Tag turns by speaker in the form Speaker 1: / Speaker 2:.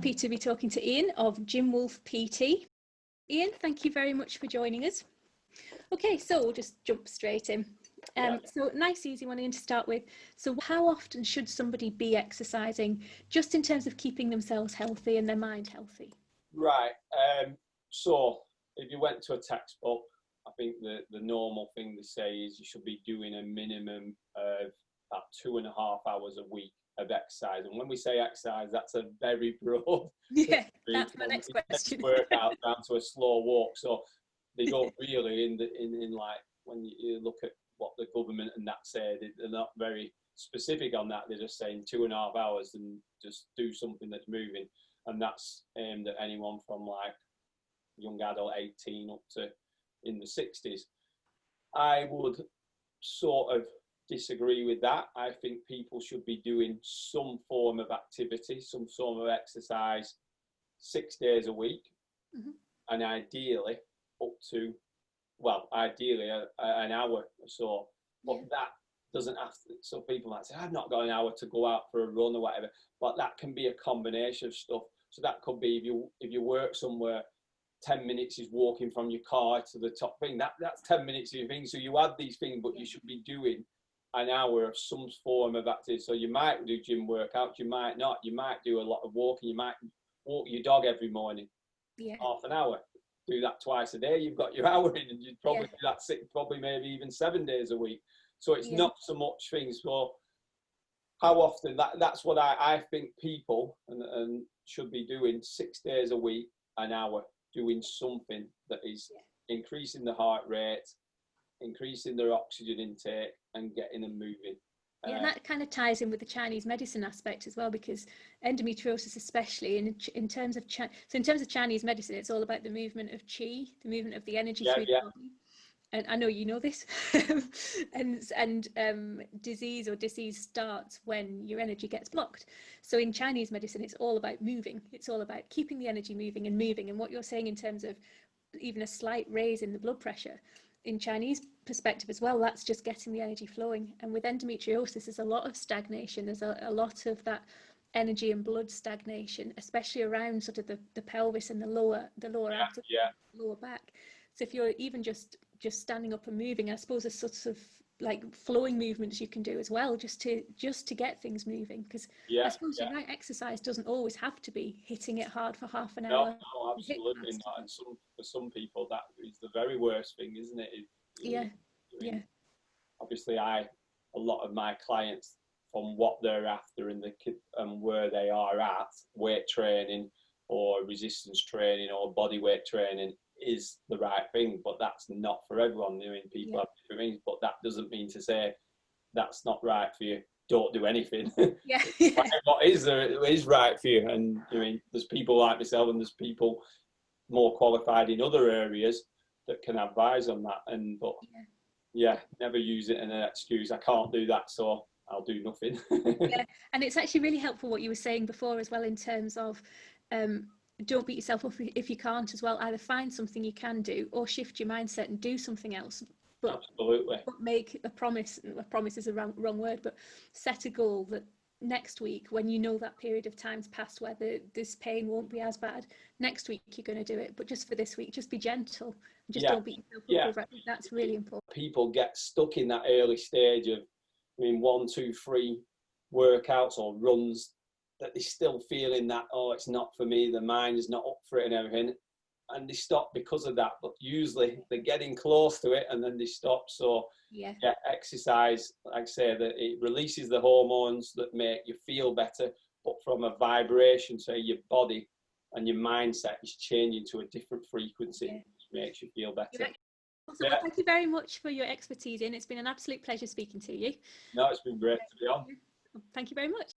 Speaker 1: happy to be talking to Ian of GymWolf PT. Ian, thank you very much for joining us. Okay, so we'll just jump straight in. So nice easy one, Ian, to start with. So how often should somebody be exercising, just in terms of keeping themselves healthy and their mind healthy?
Speaker 2: Right, so if you went to a textbook, I think the normal thing to say is you should be doing a minimum of about 2.5 hours a week of exercise. And when we say exercise, that's a very broad.
Speaker 1: Yeah, that's my next question.
Speaker 2: Workout down to a slow walk. So they don't really in like when you look at what the government and that say, they're not very specific on that. They're just saying 2.5 hours and just do something that's moving, and that's aimed at anyone from like young adult 18 up to in the 60s. I would sort of disagree with that. I think people should be doing some form of activity, some form of exercise 6 days a week, and ideally up to, well, ideally an hour or so. But that doesn't have to, so people might say, I've not got an hour to go out for a run or whatever, but that can be a combination of stuff. So that could be if you work somewhere, 10 minutes is walking from your car to the top thing. That's 10 minutes of your thing. So you add these things, but you should be doing an hour of some form of activity. So you might do gym workouts, you might not. You might do a lot of walking. You might walk your dog every morning, half an hour. Do that twice a day. You've got your hour in, and you'd probably do that probably maybe even 7 days a week. So it's not so much things for how often. That's what I think people and should be doing 6 days a week, an hour, doing something that is increasing the heart rate, increasing their oxygen intake, and getting them moving.
Speaker 1: Yeah, and that kind of ties in with the Chinese medicine aspect as well, because endometriosis, especially in terms of Chinese medicine, it's all about the movement of qi, the movement of the energy through the body. And I know you know this. and disease starts when your energy gets blocked. So in Chinese medicine, it's all about moving. It's all about keeping the energy moving and moving. And what you're saying in terms of even a slight raise in the blood pressure, in Chinese perspective as well, that's just getting the energy flowing. And with endometriosis, there's a lot of stagnation. There's a lot of that energy and blood stagnation, especially around sort of the pelvis and the lower abdomen, lower back. So if you're even just standing up and moving, I suppose there's sorts of like flowing movements you can do as well, just to get things moving. Because I suppose you're right, exercise doesn't always have to be hitting it hard for half an hour.
Speaker 2: No, absolutely not. And for some people, that is the very worst thing, isn't it? Obviously, a lot of my clients, from what they're after and where they are at, weight training or resistance training or body weight training is the right thing, but that's not for everyone. I mean, people have different things, but that doesn't mean to say that's not right for you. Don't do anything. What is right for you? And I mean, there's people like myself, and there's people more qualified in other areas that can advise on that. And never use it as an excuse. I can't do that, so I'll do nothing.
Speaker 1: And it's actually really helpful what you were saying before as well, in terms of don't beat yourself up if you can't as well. Either find something you can do or shift your mindset and do something else. But make a promise. A promise is a wrong word, but set a goal that next week, when you know that period of time's passed where this pain won't be as bad, next week you're going to do it. But just for this week, just be gentle. Just don't beat yourself up over it. I think that's really important.
Speaker 2: People get stuck in that early stage of, 1, 2, 3 workouts or runs, that they're still feeling that, it's not for me, the mind is not up for it and everything, and they stop because of that. But usually they're getting close to it and then they stop. So exercise, like I say, that it releases the hormones that make you feel better, but from a vibration, so your body and your mindset is changing to a different frequency, which makes you feel better.
Speaker 1: Awesome. Well, thank you very much for your expertise, Ian. It's been an absolute pleasure speaking to you.
Speaker 2: No, it's been great to be on.
Speaker 1: Thank you very much.